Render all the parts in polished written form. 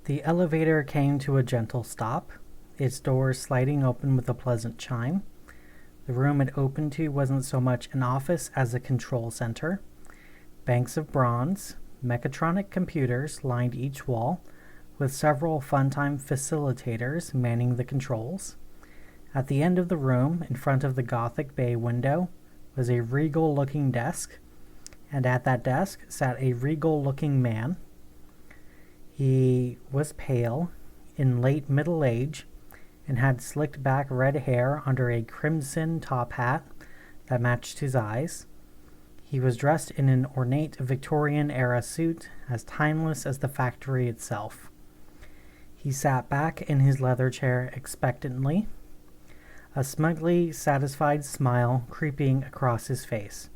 The elevator came to a gentle stop, its doors sliding open with a pleasant chime. The room it opened to wasn't so much an office as a control center. Banks of bronze, mechatronic computers lined each wall, with several Funtime facilitators manning the controls. At the end of the room, in front of the Gothic bay window, was a regal-looking desk, and at that desk sat a regal-looking man. He was pale, in late middle age, and had slicked back red hair under a crimson top hat that matched his eyes. He was dressed in an ornate Victorian-era suit, as timeless as the factory itself. He sat back in his leather chair expectantly, a smugly satisfied smile creeping across his face.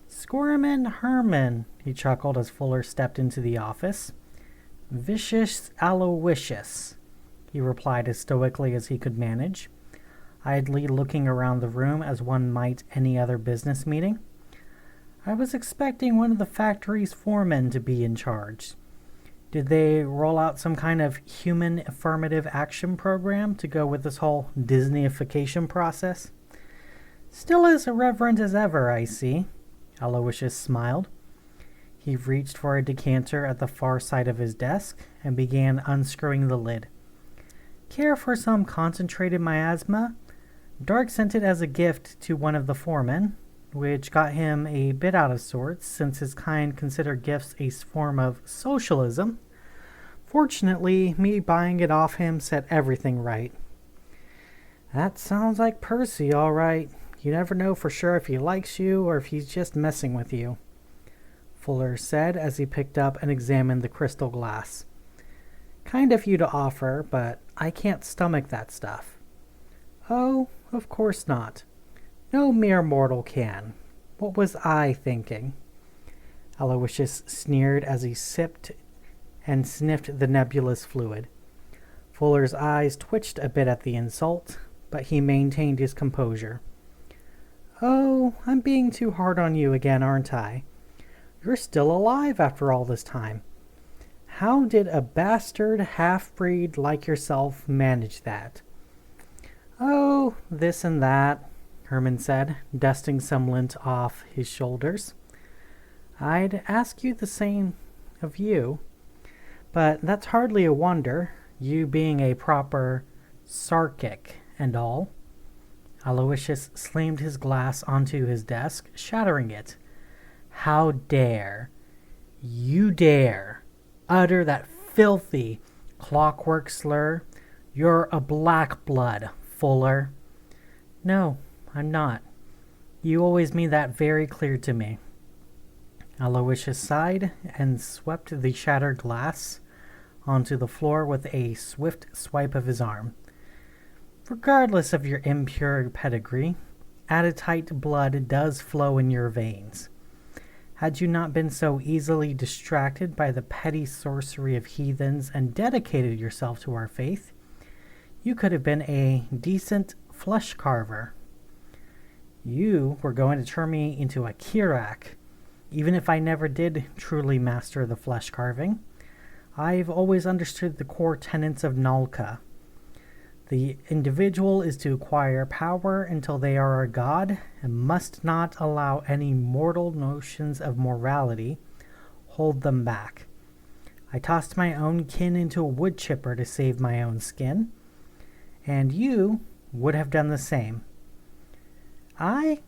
"Squirmin' Herman," he chuckled as Fuller stepped into the office. "Vicious Aloysius," he replied as stoically as he could manage, idly looking around the room as one might any other business meeting. "I was expecting one of the factory's foremen to be in charge. Did they roll out some kind of human affirmative action program to go with this whole Disneyification process?" "Still as irreverent as ever, I see," Aloysius smiled. He reached for a decanter at the far side of his desk and began unscrewing the lid. "Care for some concentrated miasma? Dark sent it as a gift to one of the foremen, which got him a bit out of sorts since his kind consider gifts a form of socialism. Fortunately, me buying it off him set everything right." "That sounds like Percy, all right. You never know for sure if he likes you or if he's just messing with you," Fuller said as he picked up and examined the crystal glass. "Kind of you to offer, but I can't stomach that stuff." "Oh, of course not. No mere mortal can. What was I thinking?" Aloysius sneered as he sipped and sniffed the nebulous fluid. Fuller's eyes twitched a bit at the insult, but he maintained his composure. "Oh, I'm being too hard on you again, aren't I? You're still alive after all this time. How did a bastard half-breed like yourself manage that?" "Oh, this and that," Herman said, dusting some lint off his shoulders. "I'd ask you the same of you. But that's hardly a wonder, you being a proper Sarkic and all." Aloysius slammed his glass onto his desk, shattering it. "How dare you utter that filthy clockwork slur? You're a black blood, Fuller." "No, I'm not. You always made that very clear to me." Aloysius sighed and swept the shattered glass onto the floor with a swift swipe of his arm. "Regardless of your impure pedigree, Aditite blood does flow in your veins. Had you not been so easily distracted by the petty sorcery of heathens and dedicated yourself to our faith, you could have been a decent flesh carver. You were going to turn me into a Kirak, even if I never did truly master the flesh carving. I've always understood the core tenets of Nalka. The individual is to acquire power until they are a god and must not allow any mortal notions of morality hold them back. I tossed my own kin into a wood chipper to save my own skin, and you would have done the same. I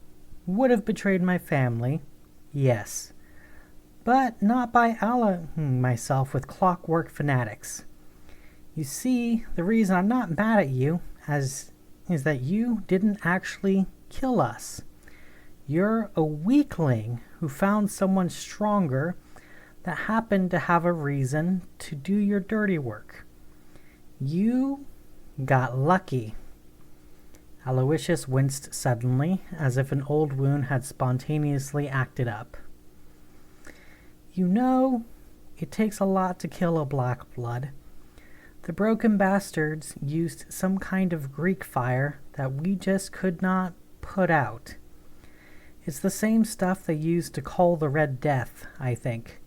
would have betrayed my family, yes, but not by allying myself with clockwork fanatics. You see, the reason I'm not mad at you is that you didn't actually kill us. You're a weakling who found someone stronger that happened to have a reason to do your dirty work. You got lucky." Aloysius winced suddenly, as if an old wound had spontaneously acted up. "You know, it takes a lot to kill a black blood. The broken bastards used some kind of Greek fire that we just could not put out. It's the same stuff they used to call the Red Death, I think.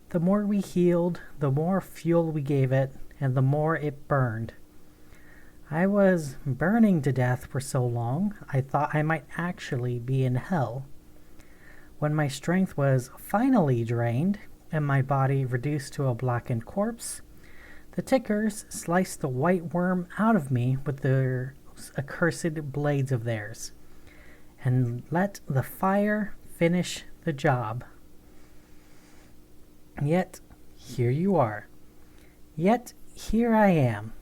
The more we healed, the more fuel we gave it, and the more it burned. I was burning to death for so long, I thought I might actually be in hell. When my strength was finally drained, and my body reduced to a blackened corpse, the tickers sliced the white worm out of me with their accursed blades of theirs, and let the fire finish the job. Yet, here you are. Yet, here I am.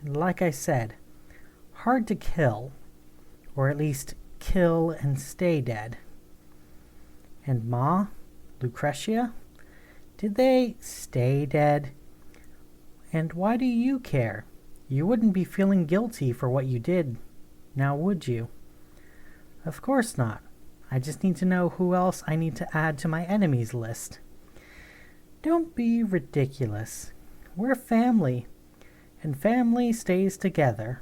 Like I said, hard to kill, or at least kill and stay dead. And Ma, Lucretia, did they stay dead? And why do you care? You wouldn't be feeling guilty for what you did, now would you? Of course not. I just need to know who else I need to add to my enemies list. Don't be ridiculous. We're family, and family stays together,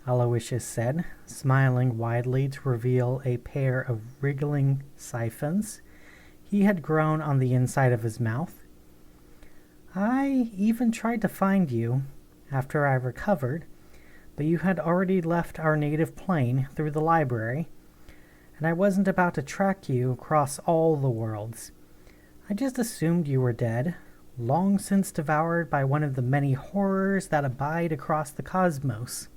Aloysius said, smiling widely to reveal a pair of wriggling siphons he had grown on the inside of his mouth. I even tried to find you after I recovered, but you had already left our native plane through the library, and I wasn't about to track you across all the worlds. I just assumed you were dead, long since devoured by one of the many horrors that abide across the cosmos.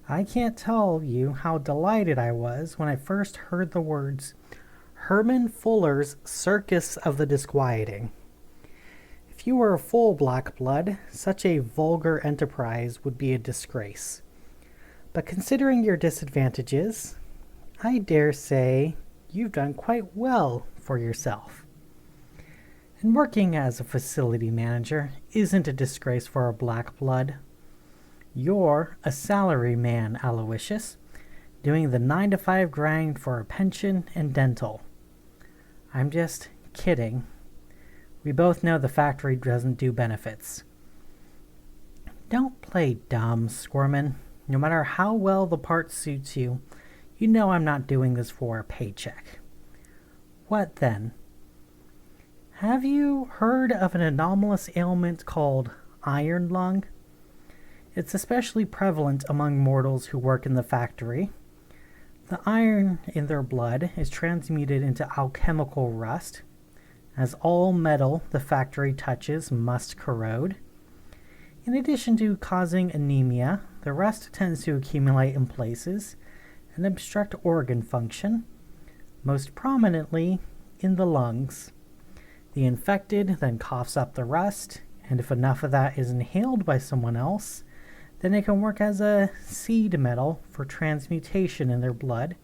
I can't tell you how delighted I was when I first heard the words, Herman Fuller's Circus of the Disquieting. If you were a full black blood, such a vulgar enterprise would be a disgrace. But considering your disadvantages, I dare say you've done quite well for yourself. And working as a facility manager isn't a disgrace for a black blood. You're a salary man, Aloysius, doing the 9-to-5 grind for a pension and dental. I'm just kidding. We both know the factory doesn't do benefits. Don't play dumb, Squirmin. No matter how well the part suits you, you know I'm not doing this for a paycheck. What then? Have you heard of an anomalous ailment called iron lung? It's especially prevalent among mortals who work in the factory. The iron in their blood is transmuted into alchemical rust, as all metal the factory touches must corrode. In addition to causing anemia, the rust tends to accumulate in places and obstruct organ function, most prominently in the lungs. The infected then coughs up the rust, and if enough of that is inhaled by someone else, then it can work as a seed metal for transmutation in their blood,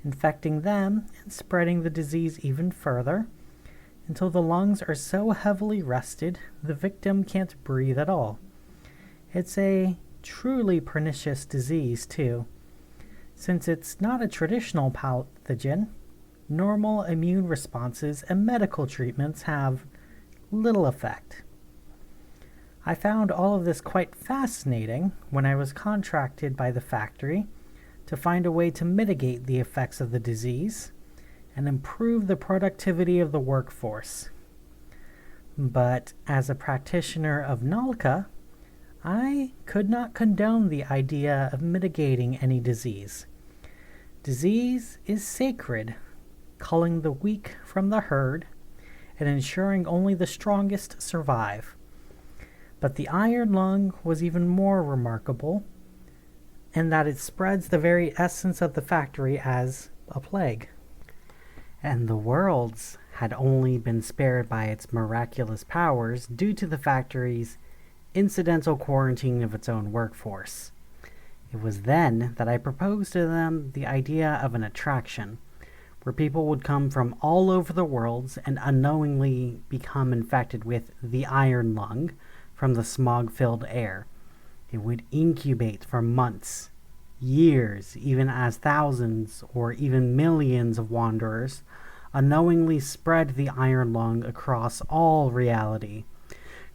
infecting them and spreading the disease even further, until the lungs are so heavily rusted the victim can't breathe at all. It's a truly pernicious disease, too. Since it's not a traditional pathogen, normal immune responses and medical treatments have little effect. I found all of this quite fascinating when I was contracted by the factory to find a way to mitigate the effects of the disease and improve the productivity of the workforce. But as a practitioner of Nalka, I could not condone the idea of mitigating any disease. Disease is sacred, culling the weak from the herd and ensuring only the strongest survive. But the iron lung was even more remarkable, in that it spreads the very essence of the factory as a plague. And the worlds had only been spared by its miraculous powers due to the factory's incidental quarantine of its own workforce. It was then that I proposed to them the idea of an attraction, where people would come from all over the worlds and unknowingly become infected with the iron lung from the smog-filled air. It would incubate for months, years, even as thousands or even millions of wanderers unknowingly spread the iron lung across all reality,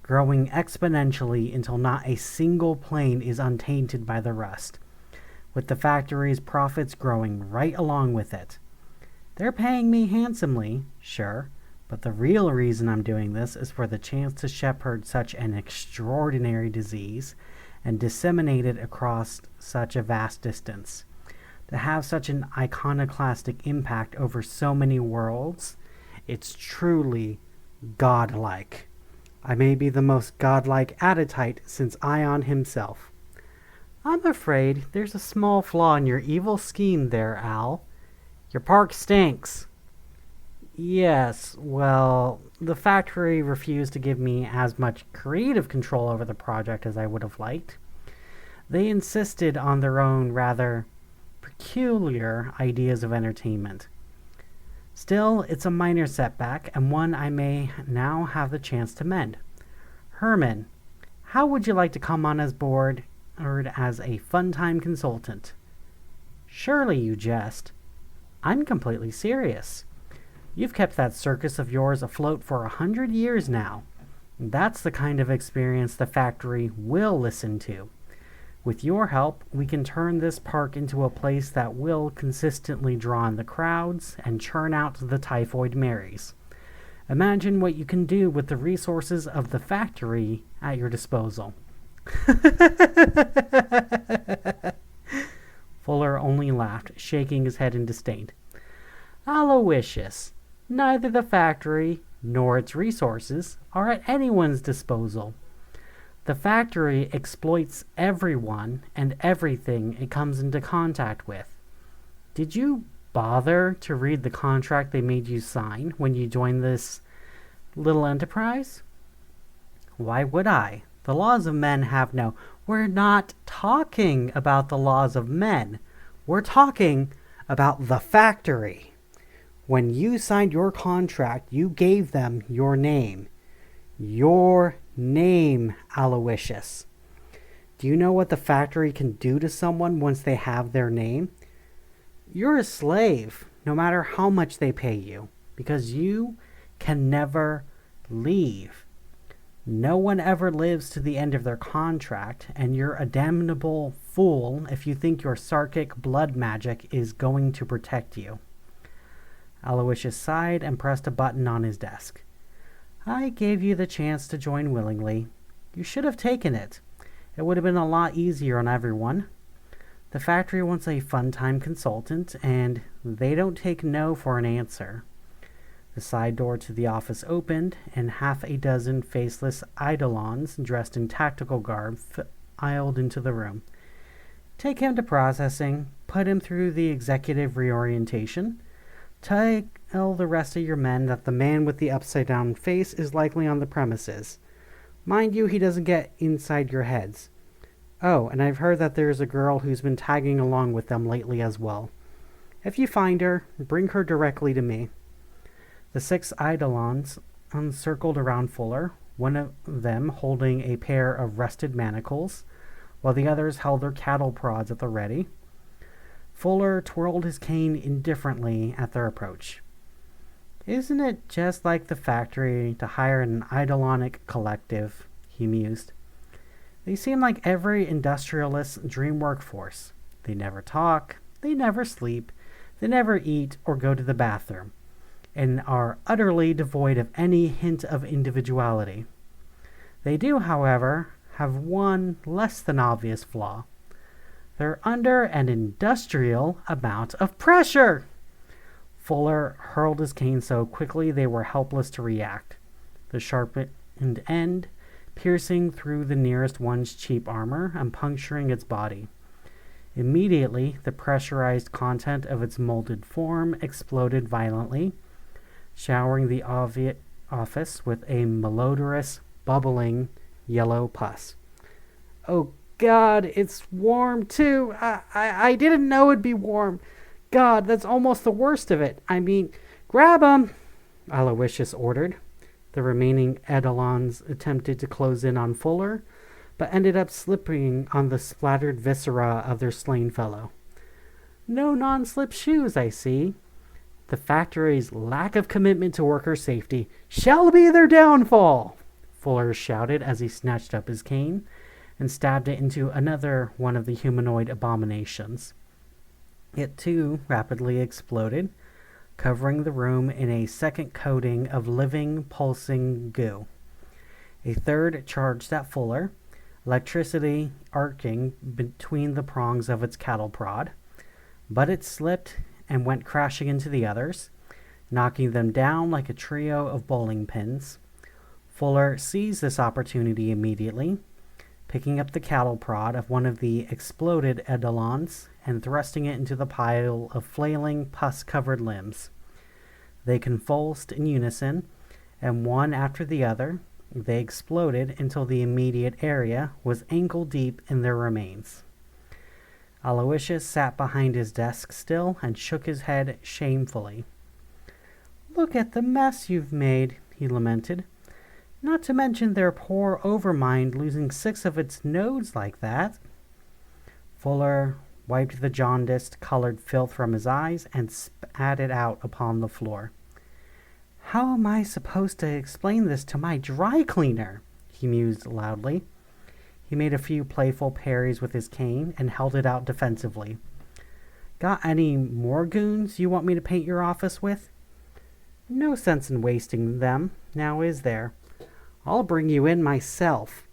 growing exponentially until not a single plane is untainted by the rust, with the factory's profits growing right along with it. They're paying me handsomely, sure, But the real reason I'm doing this is for the chance to shepherd such an extraordinary disease and disseminate it across such a vast distance. To have such an iconoclastic impact over so many worlds, it's truly godlike. I may be the most godlike Aditite since Ion himself. I'm afraid there's a small flaw in your evil scheme there, Al. Your park stinks. Yes, well, the factory refused to give me as much creative control over the project as I would have liked. They insisted on their own rather peculiar ideas of entertainment. Still, it's a minor setback, and one I may now have the chance to mend. Herman, how would you like to come on as board or as a Funtime consultant? Surely you jest. I'm completely serious. You've kept that circus of yours afloat for 100 years now. That's the kind of experience the factory will listen to. With your help, we can turn this park into a place that will consistently draw in the crowds and churn out the typhoid Marys. Imagine what you can do with the resources of the factory at your disposal. Fuller only laughed, shaking his head in disdain. Aloysius, neither the factory nor its resources are at anyone's disposal. The factory exploits everyone and everything it comes into contact with. Did you bother to read the contract they made you sign when you joined this little enterprise? Why would I? The laws of men have no... We're not talking about the laws of men. We're talking about the factory. When you signed your contract, you gave them your name. Your name, Aloysius. Do you know what the factory can do to someone once they have their name? You're a slave, no matter how much they pay you, because you can never leave. No one ever lives to the end of their contract, and you're a damnable fool if you think your Sarkic blood magic is going to protect you. Aloysius sighed and pressed a button on his desk. I gave you the chance to join willingly. You should have taken it. It would have been a lot easier on everyone. The factory wants a Funtime consultant, and they don't take no for an answer. The side door to the office opened, and half a dozen faceless eidolons dressed in tactical garb filed into the room. Take him to processing, put him through the executive reorientation. Tell the rest of your men that the man with the upside-down face is likely on the premises. Mind you, he doesn't get inside your heads. Oh, and I've heard that there's a girl who's been tagging along with them lately as well. If you find her, bring her directly to me. The 6 eidolons circled around Fuller, one of them holding a pair of rusted manacles, while the others held their cattle prods at the ready. Fuller twirled his cane indifferently at their approach. Isn't it just like the factory to hire an eidolonic collective? He mused. They seem like every industrialist's dream workforce. They never talk, they never sleep, they never eat or go to the bathroom, and are utterly devoid of any hint of individuality. They do, however, have one less than obvious flaw. They're under an industrial amount of pressure. Fuller hurled his cane so quickly they were helpless to react, the sharpened end piercing through the nearest one's cheap armor and puncturing its body. Immediately, the pressurized content of its molded form exploded violently, showering the office with a malodorous, bubbling yellow pus. Oh God, it's warm too. I didn't know it'd be warm. God, that's almost the worst of it. I mean, grab 'em, Aloysius ordered. The remaining eidolons attempted to close in on Fuller, but ended up slipping on the splattered viscera of their slain fellow. No non-slip shoes, I see. The factory's lack of commitment to worker safety shall be their downfall, Fuller shouted as he snatched up his cane and stabbed it into another one of the humanoid abominations. It, too, rapidly exploded, covering the room in a second coating of living, pulsing goo. A third charged at Fuller, electricity arcing between the prongs of its cattle prod, but it slipped and went crashing into the others, knocking them down like a trio of bowling pins. Fuller seized this opportunity immediately, picking up the cattle prod of one of the exploded eidolons and thrusting it into the pile of flailing, pus-covered limbs. They convulsed in unison, and one after the other, they exploded until the immediate area was ankle-deep in their remains. Aloysius sat behind his desk still and shook his head shamefully. "Look at the mess you've made," he lamented. "Not to mention their poor overmind losing 6 of its nodes like that." Fuller wiped the jaundiced-colored filth from his eyes and spat it out upon the floor. "How am I supposed to explain this to my dry cleaner?" he mused loudly. He made a few playful parries with his cane and held it out defensively. "Got any more goons you want me to paint your office with?" "No sense in wasting them, now is there? I'll bring you in myself."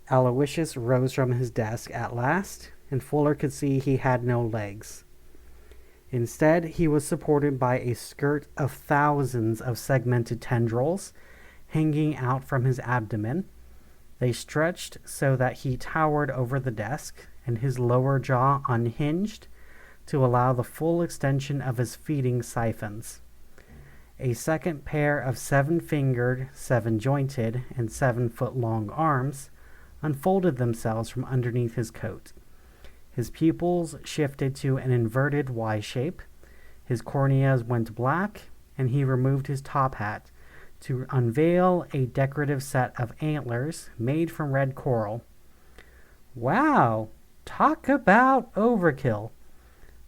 Aloysius rose from his desk at last, and Fuller could see he had no legs. Instead, he was supported by a skirt of thousands of segmented tendrils hanging out from his abdomen. They stretched so that he towered over the desk, and his lower jaw unhinged to allow the full extension of his feeding siphons. A second pair of 7-fingered, 7-jointed, and 7-foot-long arms unfolded themselves from underneath his coat. His pupils shifted to an inverted Y shape, his corneas went black, and he removed his top hat to unveil a decorative set of antlers made from red coral. "Wow! Talk about overkill!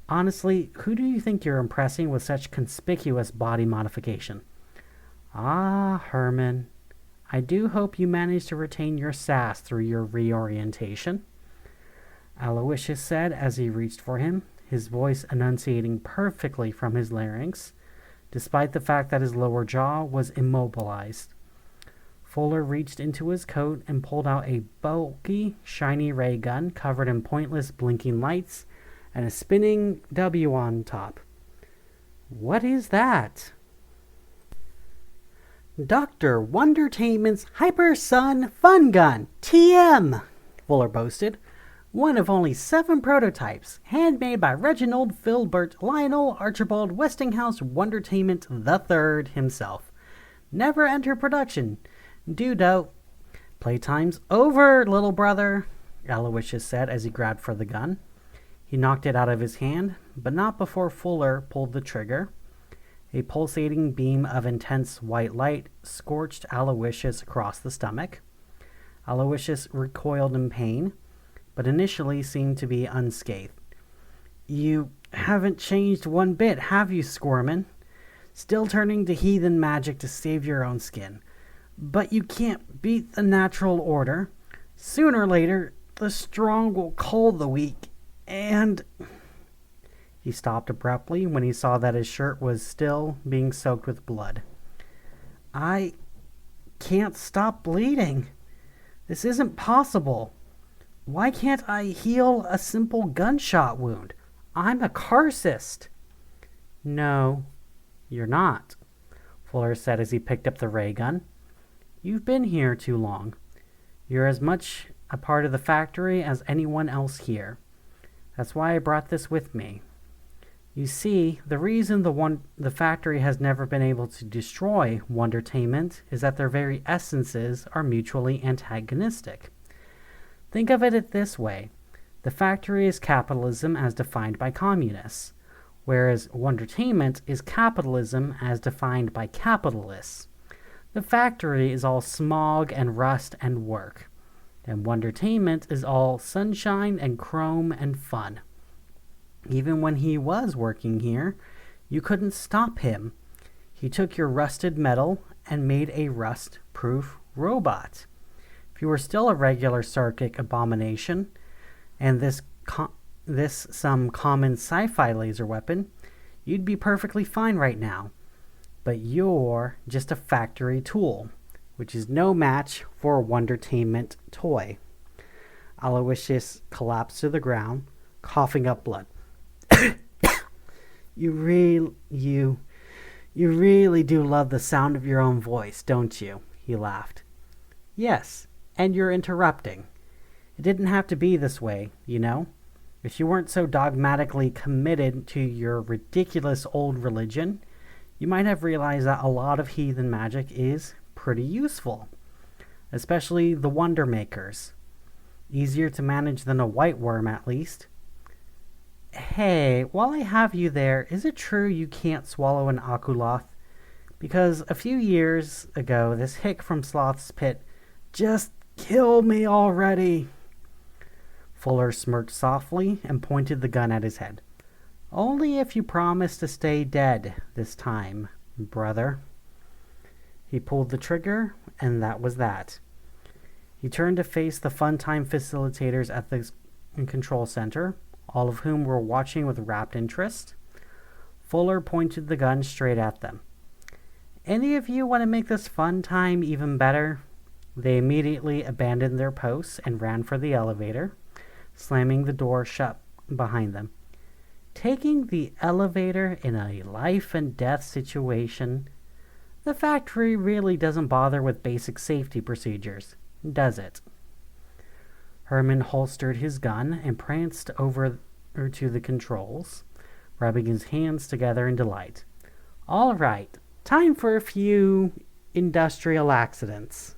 Honestly, who do you think you're impressing with such conspicuous body modification?" "Ah, Herman, I do hope you managed to retain your sass through your reorientation," Aloysius said as he reached for him, his voice enunciating perfectly from his larynx, despite the fact that his lower jaw was immobilized. Fuller reached into his coat and pulled out a bulky, shiny ray gun covered in pointless blinking lights and a spinning W on top. "What is that?" "Dr. Wondertainment's Hyper-Sun Fun Gun, TM," Fuller boasted. "One of only 7 prototypes, handmade by Reginald Filbert Lionel Archibald Westinghouse Wondertainment III himself. Never entered production. Due to..." "Playtime's over, little brother," Aloysius said as he grabbed for the gun. He knocked it out of his hand, but not before Fuller pulled the trigger. A pulsating beam of intense white light scorched Aloysius across the stomach. Aloysius recoiled in pain, but initially seemed to be unscathed. "You haven't changed one bit, have you, Squirmin? Still turning to heathen magic to save your own skin. But you can't beat the natural order. Sooner or later, the strong will cull the weak, and..." He stopped abruptly when he saw that his shirt was still being soaked with blood. "I can't stop bleeding. This isn't possible. Why can't I heal a simple gunshot wound? I'm a carcist." "No, you're not," Fuller said as he picked up the ray gun. "You've been here too long. You're as much a part of the factory as anyone else here. That's why I brought this with me. You see, the reason the factory has never been able to destroy Wondertainment is that their very essences are mutually antagonistic. Think of it this way. The factory is capitalism as defined by communists, whereas Wondertainment is capitalism as defined by capitalists. The factory is all smog and rust and work, and Wondertainment is all sunshine and chrome and fun. Even when he was working here, you couldn't stop him. He took your rusted metal and made a rust-proof robot. If you were still a regular Sarkic abomination, and this some common sci-fi laser weapon, You'd be perfectly fine right now. But you're just a factory tool, which is no match for a Wondertainment toy. Aloysius collapsed to the ground, coughing up blood. You really do love the sound of your own voice, don't you? He laughed. Yes, and you're interrupting. It didn't have to be this way, you know? If you weren't so dogmatically committed to your ridiculous old religion, you might have realized that a lot of heathen magic is pretty useful, especially the Wonder Makers. Easier to manage than a white worm, at least. Hey, while I have you there, is it true you can't swallow an Akulath? Because a few years ago, this hick from Sloth's Pit just killed me already. Fuller smirked softly and pointed the gun at his head. Only if you promise to stay dead this time, brother. He pulled the trigger, and that was that. He turned to face the Funtime facilitators at the control center, all of whom were watching with rapt interest. Fuller pointed the gun straight at them. Any of you want to make this fun time even better? They immediately abandoned their posts and ran for the elevator, slamming the door shut behind them. Taking the elevator in a life and death situation, the factory really doesn't bother with basic safety procedures, does it? Herman holstered his gun and pranced over to the controls, rubbing his hands together in delight. All right, time for a few industrial accidents.